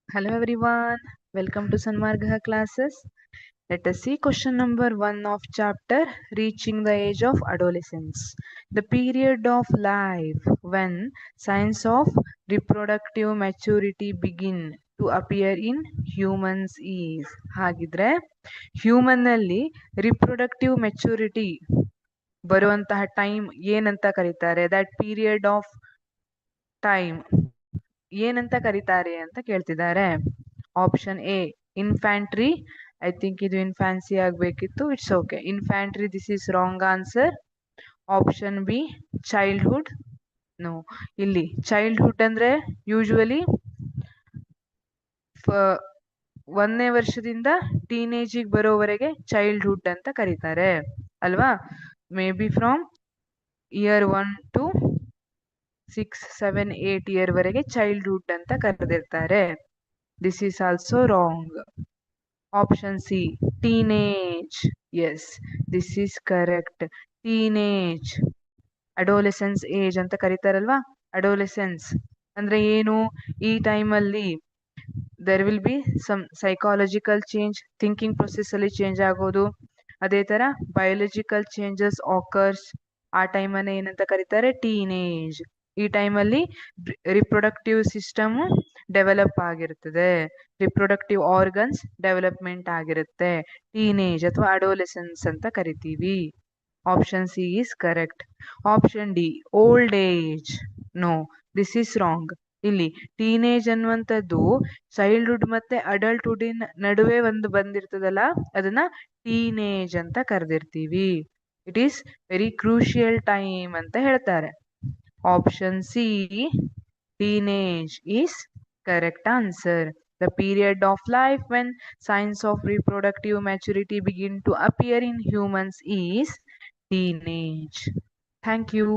Hello everyone, welcome to Sanmargha classes. Let us see question number 1 of chapter Reaching the Age of Adolescence. The period of life when signs of reproductive maturity begin to appear in humans is ಹಾಗಿದ್ರೆ human ನಲ್ಲಿ reproductive maturity ಬರುವಂತಹ time ಏನಂತ ಕರೀತಾರೆ that period of time ಏನಂತ ಕರೀತಾರೆ ಅಂತ ಕೇಳ್ತಿದ್ದಾರೆ. Option A infantry. I think ಇದು ಇನ್ಫ್ಯಾನ್ಸಿ ಆಗ್ಬೇಕಿತ್ತು. It's okay. Infantry, this is wrong answer. Option B childhood. No, ಇಲ್ಲಿ ಚೈಲ್ಡ್ಹುಡ್ ಅಂದ್ರೆ ಯೂಶುವಲಿ 1ನೇ ವರ್ಷದಿಂದ ಟೀನೇಜಿಗೆ ಬರೋವರೆಗೆ ಚೈಲ್ಡ್ಹುಡ್ ಅಂತ ಕರೀತಾರೆ ಅಲ್ವಾ. Maybe from year 1 to 6, 7, 8 year ವರೆಗೆ ಚೈಲ್ಡ್ಹುಡ್ ಅಂತ ಕರೆದಿರ್ತಾರೆ. This is also wrong. Option C teenage. Yes, this is correct. Teenage, adolescence age ಅಂತ ಕರೀತಾರಲ್ವಾ. ಅಡೋಲೆಸೆನ್ಸ್ ಅಂದ್ರೆ ಏನು? ಈ ಟೈಮಲ್ಲಿ there will be some psychological change, thinking process ಅಲ್ಲಿ ಚೇಂಜ್ ಆಗೋದು. ಅದೇ ತರ ಬಯೋಲಜಿಕಲ್ ಚೇಂಜಸ್ ಆಕರ್ಸ್. ಆ ಟೈಮನ್ನ ಏನಂತ ಕರೀತಾರೆ? ಟೀನೇಜ್. ಈ ಟೈಮಲ್ಲಿ ರಿಪ್ರೊಡಕ್ಟಿವ್ ಸಿಸ್ಟಮ್ ಡೆವಲಪ್ ಆಗಿರ್ತದೆ, ರಿಪ್ರೊಡಕ್ಟಿವ್ ಆರ್ಗನ್ಸ್ ಡೆವಲಪ್ಮೆಂಟ್ ಆಗಿರುತ್ತೆ. ಟೀನೇಜ್ ಅಥವಾ ಅಡೋಲೆಸೆನ್ಸ್ ಅಂತ ಕರಿತೀವಿ. Option C is correct. Option D old age. No, this is wrong. ಇಲ್ಲಿ ಟೀನೇಜ್ ಅನ್ನುವಂಥದ್ದು ಚೈಲ್ಡ್ಹುಡ್ ಮತ್ತೆ ಅಡಲ್ಟ್ಹುಡ್ ನಡುವೆ ಒಂದು ಬಂದಿರ್ತದಲ್ಲ, ಅದನ್ನ ಟೀನೇಜ್ ಅಂತ ಕರೆದಿರ್ತೀವಿ. It is very crucial time ಅಂತ ಹೇಳ್ತಾರೆ. Option C teenage is correct answer. The period of life when signs of reproductive maturity begin to appear in humans is teenage. Thank you.